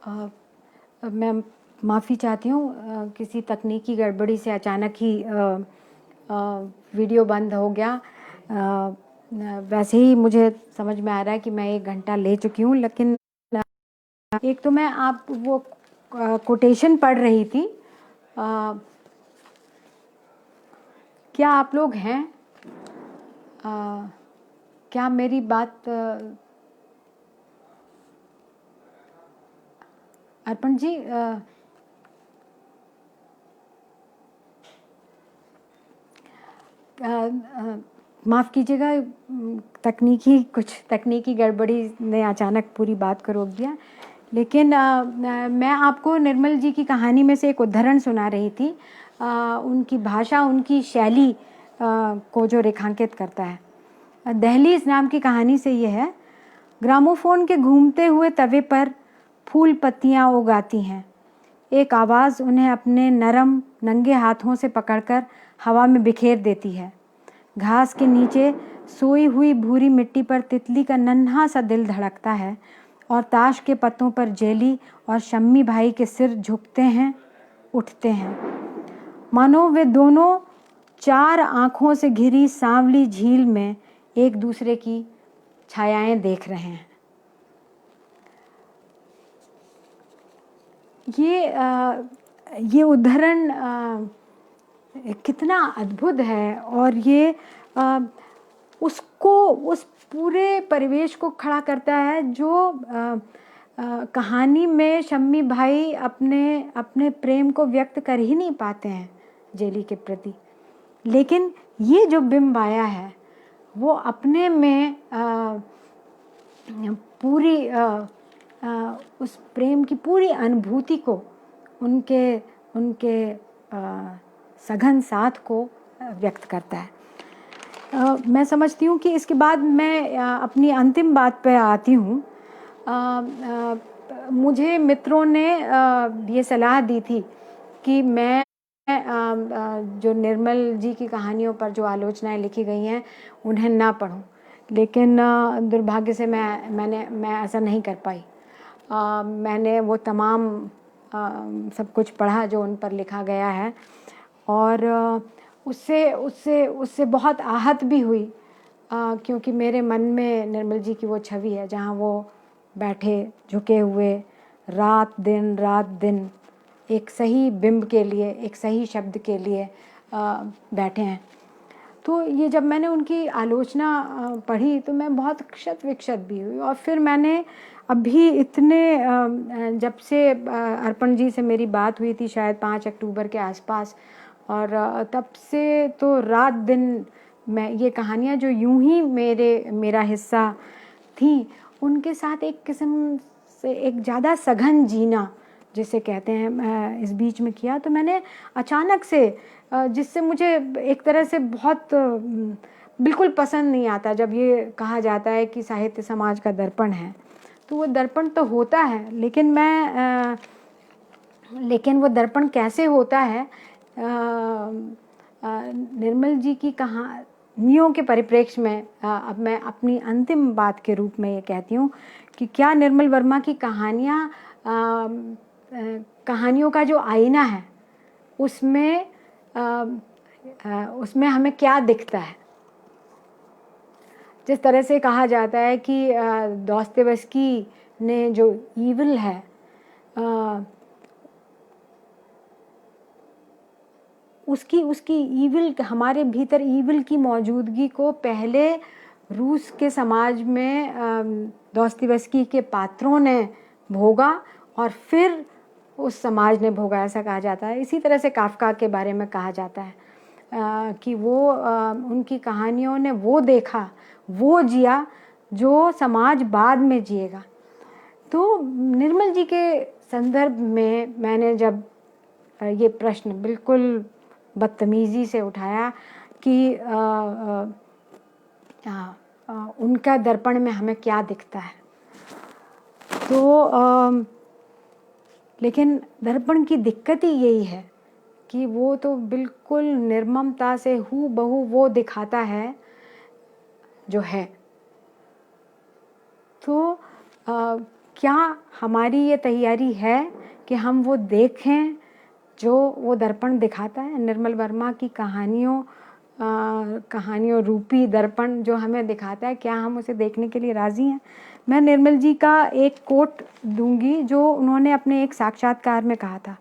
अ, मैं माफ़ी चाहती हूँ, किसी तकनीकी गड़बड़ी से अचानक ही वीडियो बंद हो गया। वैसे ही मुझे समझ में आ रहा है कि मैं 1 घंटा ले चुकी हूँ, लेकिन एक तो मैं आप वो कोटेशन पढ़ रही थी। क्या आप लोग हैं? क्या मेरी बात अर्पण जी, माफ़ कीजिएगा, कुछ तकनीकी गड़बड़ी ने अचानक पूरी बात को रोक दिया। लेकिन मैं आपको निर्मल जी की कहानी में से एक उद्धरण सुना रही थी। उनकी भाषा, उनकी शैली को जो रेखांकित करता है। दहलीज नाम की कहानी से ये है। ग्रामोफोन के घूमते हुए तवे पर फूल पत्तियाँ उगाती हैं। एक आवाज़ उन्हें अपने नरम नंगे हाथों से पकड़कर हवा में बिखेर देती है। घास के नीचे सोई हुई भूरी मिट्टी पर तितली का नन्हा सा दिल धड़कता है और ताश के पत्तों पर जेली और शम्मी भाई के सिर झुकते हैं, उठते हैं, मानो वे दोनों 4 आँखों से घिरी सांवली झील में एक दूसरे की छायाएं देख रहे हैं। ये उद्धरण कितना अद्भुत है, और ये उसको, उस पूरे परिवेश को खड़ा करता है जो कहानी में शम्मी भाई अपने अपने प्रेम को व्यक्त कर ही नहीं पाते हैं जेली के प्रति। लेकिन ये जो बिंब आया है वो अपने में पूरी उस प्रेम की पूरी अनुभूति को, उनके उनके सघन साथ को व्यक्त करता है। मैं समझती हूँ कि इसके बाद मैं अपनी अंतिम बात पे आती हूँ। मुझे मित्रों ने ये सलाह दी थी कि मैं जो निर्मल जी की कहानियों पर जो आलोचनाएं लिखी गई हैं उन्हें ना पढूं, लेकिन दुर्भाग्य से मैं ऐसा नहीं कर पाई। मैंने वो तमाम सब कुछ पढ़ा जो उन पर लिखा गया है, और उससे उससे उससे बहुत आहत भी हुई, क्योंकि मेरे मन में निर्मल जी की वो छवि है जहाँ वो बैठे झुके हुए रात दिन एक सही बिंब के लिए, एक सही शब्द के लिए बैठे हैं। तो ये जब मैंने उनकी आलोचना पढ़ी तो मैं बहुत क्षत विक्षत भी हुई। और फिर मैंने अभी जब से अर्पण जी से मेरी बात हुई थी, शायद 5 अक्टूबर के आसपास, और तब से तो रात दिन मैं ये कहानियाँ जो यूं ही मेरा हिस्सा थी, उनके साथ एक किस्म से एक ज़्यादा सघन जीना जिसे कहते हैं इस बीच में किया। तो मैंने अचानक से, जिससे मुझे एक तरह से बहुत बिल्कुल पसंद नहीं आता जब ये कहा जाता है कि साहित्य समाज का दर्पण है। तो वो दर्पण तो होता है, लेकिन वो दर्पण कैसे होता है, निर्मल जी की कहानियों के परिप्रेक्ष्य में अब मैं अपनी अंतिम बात के रूप में ये कहती हूँ कि क्या निर्मल वर्मा की कहानियों का जो आईना है उसमें हमें क्या दिखता है। जिस तरह से कहा जाता है कि दोस्तोयेवस्की ने जो ईविल है, उसकी ईविल, हमारे भीतर ईविल की मौजूदगी को पहले रूस के समाज में दोस्तोयेवस्की के पात्रों ने भोगा और फिर उस समाज ने भोगा, ऐसा कहा जाता है। इसी तरह से काफ्का के बारे में कहा जाता है कि वो उनकी कहानियों ने वो देखा, वो जिया जो समाज बाद में जिएगा। तो निर्मल जी के संदर्भ में मैंने जब ये प्रश्न बिल्कुल बदतमीज़ी से उठाया कि उनका दर्पण में हमें क्या दिखता है, तो लेकिन दर्पण की दिक्कत ही यही है कि वो तो बिल्कुल निर्ममता से हूबहू वो दिखाता है जो है। तो क्या हमारी ये तैयारी है कि हम वो देखें जो वो दर्पण दिखाता है? निर्मल वर्मा की कहानियों रूपी दर्पण जो हमें दिखाता है, क्या हम उसे देखने के लिए राज़ी हैं? मैं निर्मल जी का एक कोट दूंगी जो उन्होंने अपने एक साक्षात्कार में कहा था।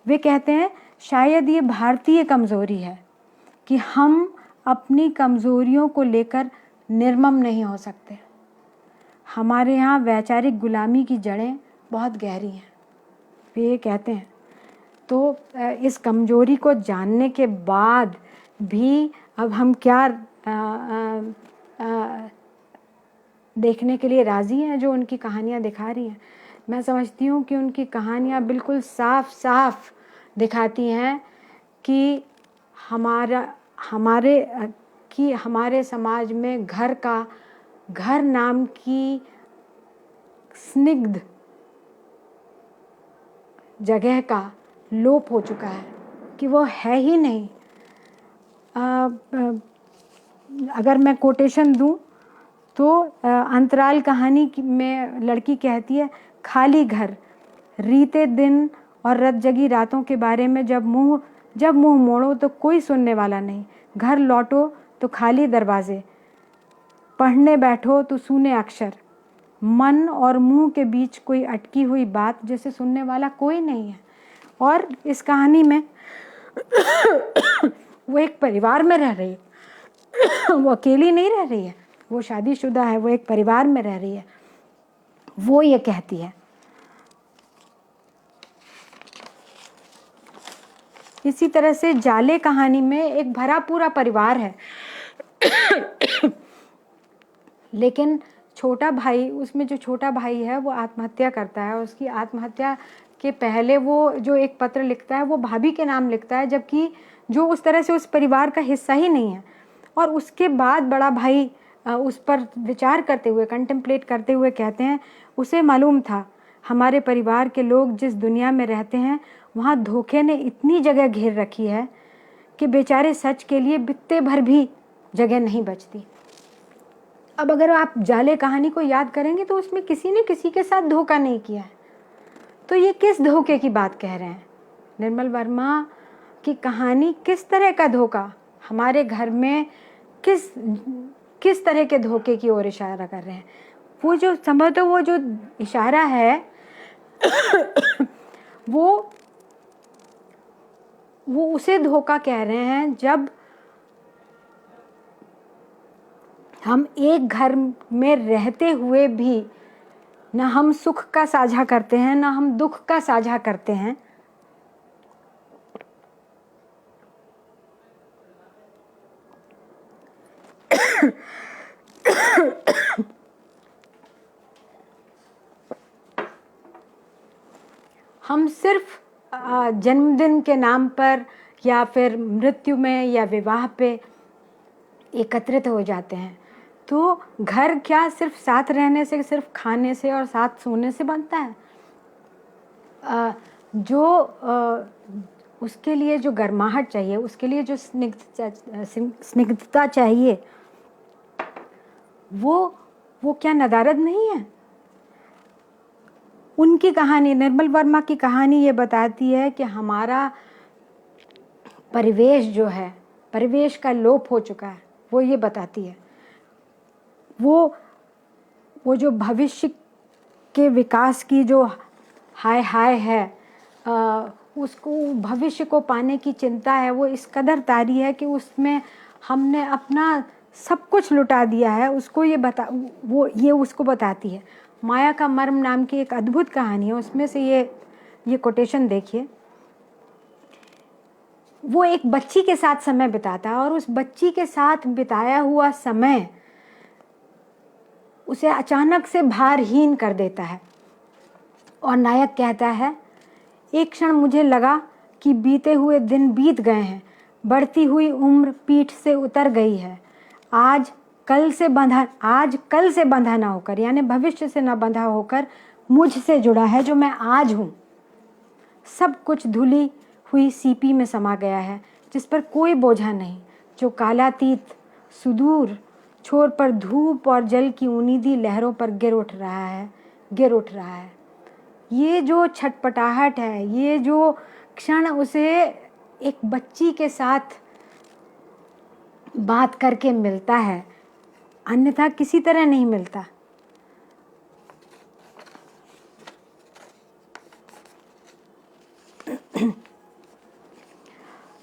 वे कहते हैं, शायद ये भारतीय कमज़ोरी है कि हम अपनी कमज़ोरियों को लेकर निर्मम नहीं हो सकते। हमारे यहाँ वैचारिक गुलामी की जड़ें बहुत गहरी हैं, वे ये कहते हैं। तो इस कमज़ोरी को जानने के बाद भी अब हम क्या देखने के लिए राज़ी हैं जो उनकी कहानियाँ दिखा रही हैं? मैं समझती हूँ कि उनकी कहानियाँ बिल्कुल साफ साफ दिखाती हैं कि हमारे समाज में घर नाम की स्निग्ध जगह का लोप हो चुका है, कि वो है ही नहीं। अगर मैं कोटेशन दूं तो अंतराल कहानी में लड़की कहती है, खाली घर, रीते दिन और रत जगी रातों के बारे में जब मुंह मोड़ो तो कोई सुनने वाला नहीं, घर लौटो तो खाली दरवाजे, पढ़ने बैठो तो सूने अक्षर, मन और मुंह के बीच कोई अटकी हुई बात जैसे सुनने वाला कोई नहीं है। और इस कहानी में वो एक परिवार में रह रही है, वो अकेली नहीं रह रही है, वो शादीशुदा है, वो एक परिवार में रह रही है। वो ये कहती है। इसी तरह से जाले कहानी में एक भरा पूरा परिवार है लेकिन छोटा भाई, उसमें जो छोटा भाई है वो आत्महत्या करता है। उसकी आत्महत्या के पहले वो जो एक पत्र लिखता है वो भाभी के नाम लिखता है, जबकि जो उस तरह से उस परिवार का हिस्सा ही नहीं है। और उसके बाद बड़ा भाई उस पर विचार करते हुए, कंटेम्पलेट करते हुए कहते हैं, उसे मालूम था हमारे परिवार के लोग जिस दुनिया में रहते हैं वहाँ धोखे ने इतनी जगह घेर रखी है कि बेचारे सच के लिए बित्ते भर भी जगह नहीं बचती। अब अगर आप जाले कहानी को याद करेंगे तो उसमें किसी ने किसी के साथ धोखा नहीं किया है, तो ये किस धोखे की बात कह रहे हैं? निर्मल वर्मा की कहानी किस तरह का धोखा, हमारे घर में किस तरह के धोखे की ओर इशारा कर रहे हैं? वो जो संभवतः वो जो इशारा है वो उसे धोखा कह रहे हैं जब हम एक घर में रहते हुए भी ना हम सुख का साझा करते हैं ना हम दुख का साझा करते हैं। हम सिर्फ जन्मदिन के नाम पर या फिर मृत्यु में या विवाह पे एकत्रित हो जाते हैं। तो घर क्या सिर्फ साथ रहने से, सिर्फ खाने से और साथ सोने से बनता है? उसके लिए जो गर्माहट चाहिए, उसके लिए जो स्निग्धता चाहिए, वो क्या नदारद नहीं है? उनकी कहानी, निर्मल वर्मा की कहानी ये बताती है कि हमारा परिवेश जो है, परिवेश का लोप हो चुका है। वो ये बताती है। वो जो भविष्य के विकास की जो हाय है, उसको भविष्य को पाने की चिंता है, वो इस कदर तारी है कि उसमें हमने अपना सब कुछ लुटा दिया है। उसको ये उसको बताती है। माया का मर्म नाम की एक अद्भुत कहानी है, उसमें से ये कोटेशन देखिए। वो एक बच्ची के साथ समय बिताता है और उस बच्ची के साथ बिताया हुआ समय उसे अचानक से भारहीन कर देता है। और नायक कहता है, एक क्षण मुझे लगा कि बीते हुए दिन बीत गए हैं, बढ़ती हुई उम्र पीठ से उतर गई है। आज कल से बंधा ना होकर, यानी भविष्य से ना बंधा होकर मुझसे जुड़ा है जो मैं आज हूँ। सब कुछ धुली हुई सीपी में समा गया है जिस पर कोई बोझा नहीं, जो कालातीत सुदूर छोर पर धूप और जल की उनीदी लहरों पर गिर उठ रहा है। गिर उठ रहा है। ये जो छटपटाहट है, ये जो क्षण उसे एक बच्ची के साथ बात करके मिलता है, अन्यथा किसी तरह नहीं मिलता।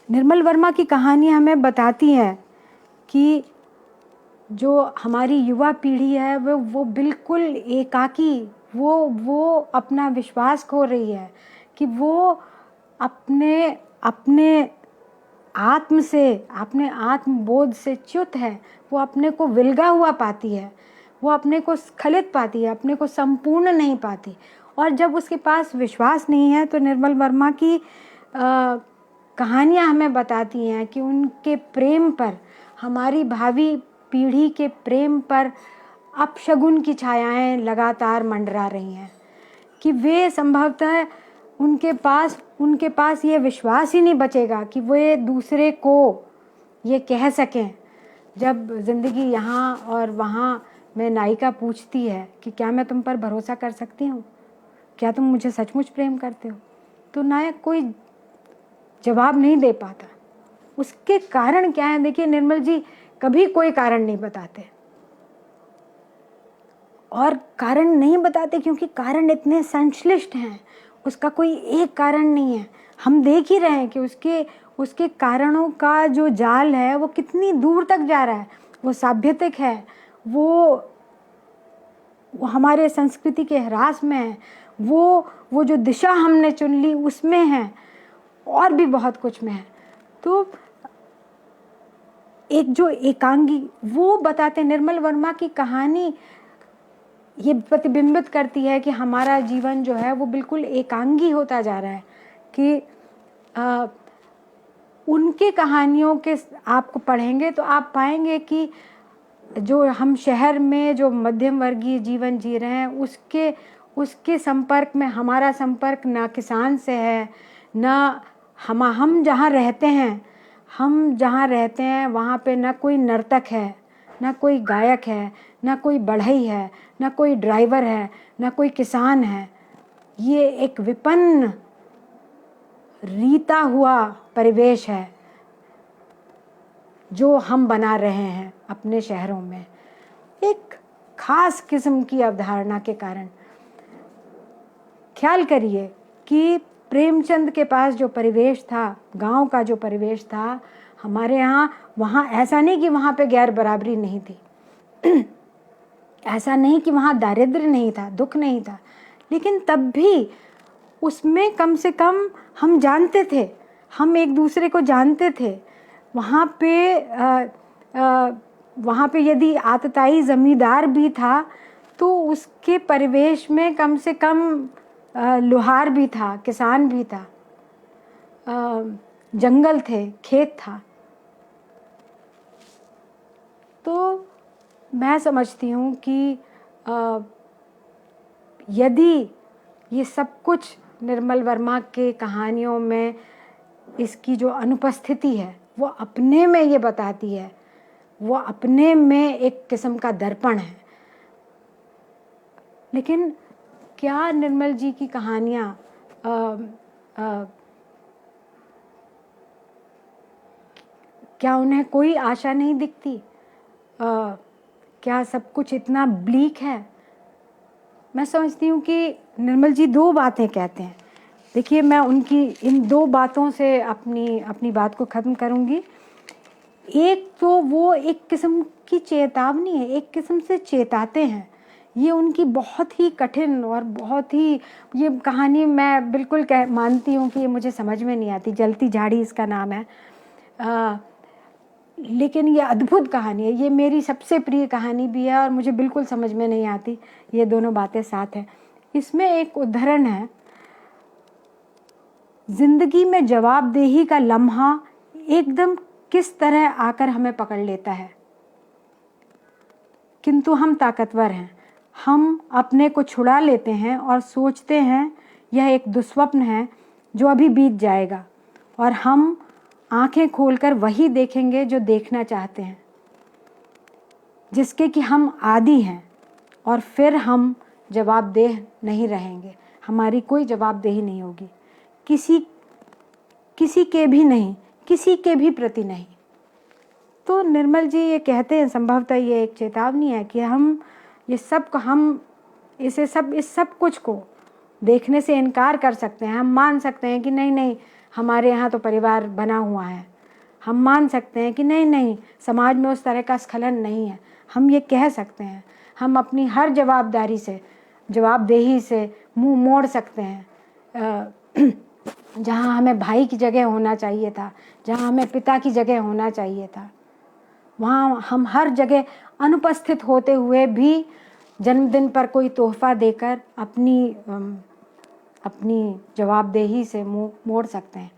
निर्मल वर्मा की कहानी हमें बताती है कि जो हमारी युवा पीढ़ी है वो बिल्कुल एकाकी, वो अपना विश्वास खो रही है, कि वो अपने अपने आत्म से, अपने आत्मबोध से च्युत है। वो अपने को विलगा हुआ पाती है, वो अपने को स्खलित पाती है, अपने को संपूर्ण नहीं पाती। और जब उसके पास विश्वास नहीं है तो निर्मल वर्मा की कहानियाँ हमें बताती हैं कि उनके प्रेम पर, हमारी भावी पीढ़ी के प्रेम पर अपशगुन की छायाएं लगातार मंडरा रही हैं, कि वे संभवतः उनके पास ये विश्वास ही नहीं बचेगा कि वे दूसरे को ये कह सकें। जब ज़िंदगी यहाँ और वहाँ में नायिका पूछती है कि क्या मैं तुम पर भरोसा कर सकती हूँ, क्या तुम मुझे सचमुच प्रेम करते हो, तो नायक कोई जवाब नहीं दे पाता। उसके कारण क्या है? देखिए, निर्मल जी कभी कोई कारण नहीं बताते, और कारण नहीं बताते क्योंकि कारण इतने संश्लिष्ट हैं, उसका कोई एक कारण नहीं है। हम देख ही रहे हैं कि उसके कारणों का जो जाल है वो कितनी दूर तक जा रहा है। वो साभ्यतिक है, वो हमारे संस्कृति के ह्रास में है, वो जो दिशा हमने चुन ली उसमें है, और भी बहुत कुछ में है। तो एक जो एकांगी, वो बताते, निर्मल वर्मा की कहानी ये प्रतिबिंबित करती है कि हमारा जीवन जो है वो बिल्कुल एकांगी होता जा रहा है। कि उनके कहानियों के आपको पढ़ेंगे तो आप पाएंगे कि जो हम शहर में जो मध्यम वर्गीय जीवन जी रहे हैं, उसके संपर्क में हमारा संपर्क ना किसान से है, ना हम जहाँ रहते हैं वहाँ पे ना कोई नर्तक है, ना कोई गायक है, ना कोई बढ़ई है, ना कोई ड्राइवर है, ना कोई किसान है। ये एक विपन्न रीता हुआ परिवेश है जो हम बना रहे हैं अपने शहरों में, एक खास किस्म की अवधारणा के कारण। ख्याल करिए कि प्रेमचंद के पास जो परिवेश था, गांव का जो परिवेश था, हमारे यहाँ वहाँ ऐसा नहीं कि वहाँ पे गैर बराबरी नहीं थी ऐसा नहीं कि वहाँ दारिद्र्य नहीं था, दुख नहीं था, लेकिन तब भी उसमें कम से कम हम जानते थे, हम एक दूसरे को जानते थे। वहाँ पे यदि आतताई ज़मींदार भी था तो उसके परिवेश में कम से कम लोहार भी था, किसान भी था, जंगल थे, खेत था। तो मैं समझती हूँ कि यदि ये सब कुछ निर्मल वर्मा के कहानियों में इसकी जो अनुपस्थिति है वो अपने में ये बताती है, वो अपने में एक किस्म का दर्पण है। लेकिन क्या निर्मल जी की कहानियाँ क्या उन्हें कोई आशा नहीं दिखती? क्या सब कुछ इतना ब्लीक है? मैं समझती हूँ कि निर्मल जी दो बातें कहते हैं। देखिए, मैं उनकी इन दो बातों से अपनी बात को ख़त्म करूँगी। एक तो वो एक किस्म की चेतावनी है, एक किस्म से चेताते हैं। ये उनकी बहुत ही कठिन और बहुत ही, ये कहानी मैं बिल्कुल मानती हूँ कि ये मुझे समझ में नहीं आती, जलती झाड़ी इसका नाम है, लेकिन ये अद्भुत कहानी है। ये मेरी सबसे प्रिय कहानी भी है और मुझे बिल्कुल समझ में नहीं आती, ये दोनों बातें साथ हैं। इसमें एक उदाहरण है, जिंदगी में जवाबदेही का लम्हा एकदम किस तरह आकर हमें पकड़ लेता है, किंतु हम ताकतवर हैं। हम अपने को छुड़ा लेते हैं और सोचते हैं यह एक दुस्वप्न है जो अभी बीत जाएगा, और हम आंखें खोलकर वही देखेंगे जो देखना चाहते हैं, जिसके कि हम आदी हैं, और फिर हम जवाबदेह नहीं रहेंगे, हमारी कोई जवाबदेही नहीं होगी, किसी के भी नहीं, किसी के भी प्रति नहीं। तो निर्मल जी ये कहते हैं, संभवतः ये एक चेतावनी है कि हम इस सब कुछ को देखने से इनकार कर सकते हैं। हम मान सकते हैं कि नहीं हमारे यहाँ तो परिवार बना हुआ है, हम मान सकते हैं कि नहीं समाज में उस तरह का स्खलन नहीं है, हम ये कह सकते हैं। हम अपनी हर जवाबदेही से मुंह मोड़ सकते हैं। जहाँ हमें भाई की जगह होना चाहिए था, जहाँ हमें पिता की जगह होना चाहिए था, वहाँ हम हर जगह अनुपस्थित होते हुए भी जन्मदिन पर कोई तोहफा देकर अपनी जवाबदेही से मुंह मोड़ सकते हैं,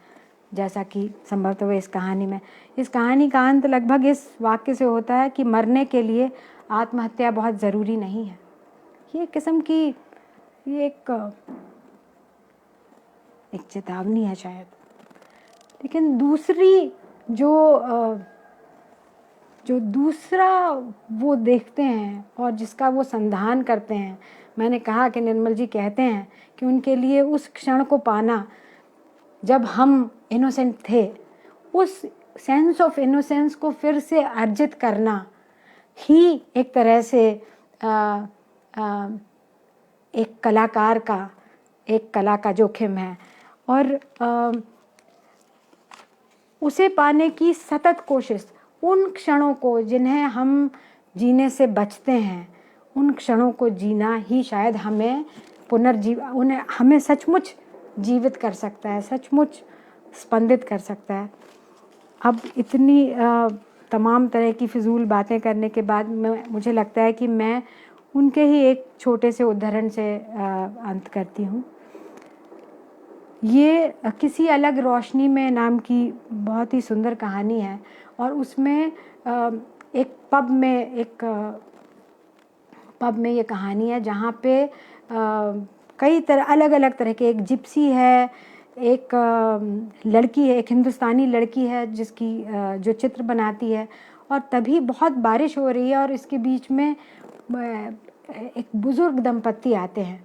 जैसा कि संभवतः इस कहानी का अंत लगभग इस वाक्य से होता है कि मरने के लिए आत्महत्या बहुत ज़रूरी नहीं है। ये किस्म की ये एक चेतावनी है शायद। लेकिन जो दूसरा वो देखते हैं और जिसका वो संधान करते हैं, मैंने कहा कि निर्मल जी कहते हैं कि उनके लिए उस क्षण को पाना जब हम इनोसेंट थे, उस सेंस ऑफ इनोसेंस को फिर से अर्जित करना ही एक तरह से एक कला का जोखिम है। और उसे पाने की सतत कोशिश, उन क्षणों को जिन्हें हम जीने से बचते हैं, उन क्षणों को जीना ही शायद हमें सचमुच जीवित कर सकता है, सचमुच स्पंदित कर सकता है। अब इतनी तमाम तरह की फिजूल बातें करने के बाद मुझे लगता है कि मैं उनके ही एक छोटे से उदाहरण से अंत करती हूँ। ये किसी अलग रोशनी में नाम की बहुत ही सुंदर कहानी है, और उसमें एक पब में ये कहानी है जहाँ पे कई अलग अलग तरह के, एक जिप्सी है, एक लड़की है, एक हिंदुस्तानी लड़की है जिसकी जो चित्र बनाती है, और तभी बहुत बारिश हो रही है और इसके बीच में एक बुज़ुर्ग दंपत्ति आते हैं,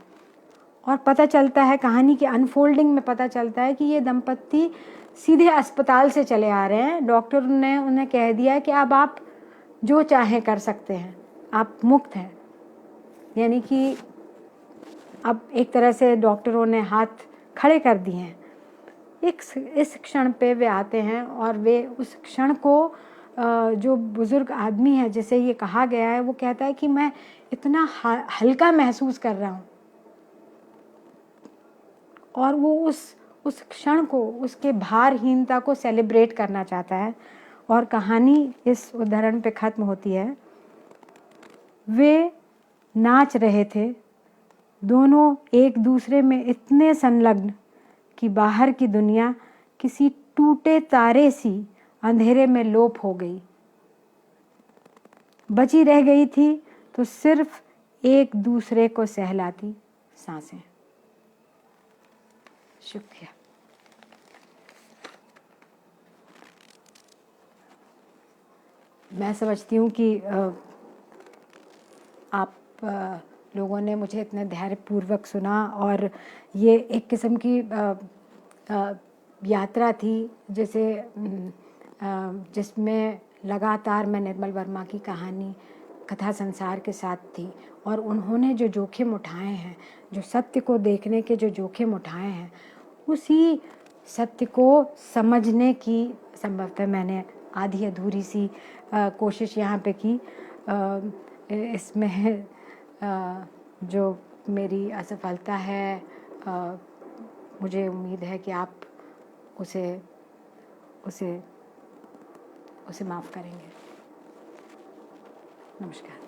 और पता चलता है, कहानी के अनफोल्डिंग में पता चलता है कि ये दंपत्ति सीधे अस्पताल से चले आ रहे हैं। डॉक्टर ने उन्हें कह दिया है कि अब आप जो चाहें कर सकते हैं, आप मुक्त हैं। यानी कि अब एक तरह से डॉक्टरों ने हाथ खड़े कर दिए हैं। इस क्षण पे वे आते हैं, और वे उस क्षण को जो बुज़ुर्ग आदमी है जिसे ये कहा गया है, वो कहता है कि मैं इतना हल्का महसूस कर रहा हूँ, और वो उस क्षण को, उसके भारहीनता को सेलिब्रेट करना चाहता है। और कहानी इस उदाहरण पे ख़त्म होती है। वे नाच रहे थे, दोनों एक दूसरे में इतने संलग्न कि बाहर की दुनिया किसी टूटे तारे सी अंधेरे में लोप हो गई। बची रह गई थी तो सिर्फ एक दूसरे को सहलाती सांसें। शुक्रिया। मैं समझती हूँ कि आप लोगों ने मुझे इतने धैर्यपूर्वक सुना, और ये एक किस्म की यात्रा थी जिसमें लगातार मैं निर्मल वर्मा की कहानी कथा संसार के साथ थी, और उन्होंने जो जोखिम उठाए हैं, जो सत्य को देखने के जो जोखिम उठाए हैं, उसी सत्य को समझने की संभवतः मैंने आधी अधूरी सी कोशिश यहाँ पे की। इसमें जो मेरी असफलता है, मुझे उम्मीद है कि आप उसे माफ़ करेंगे। नमस्कार।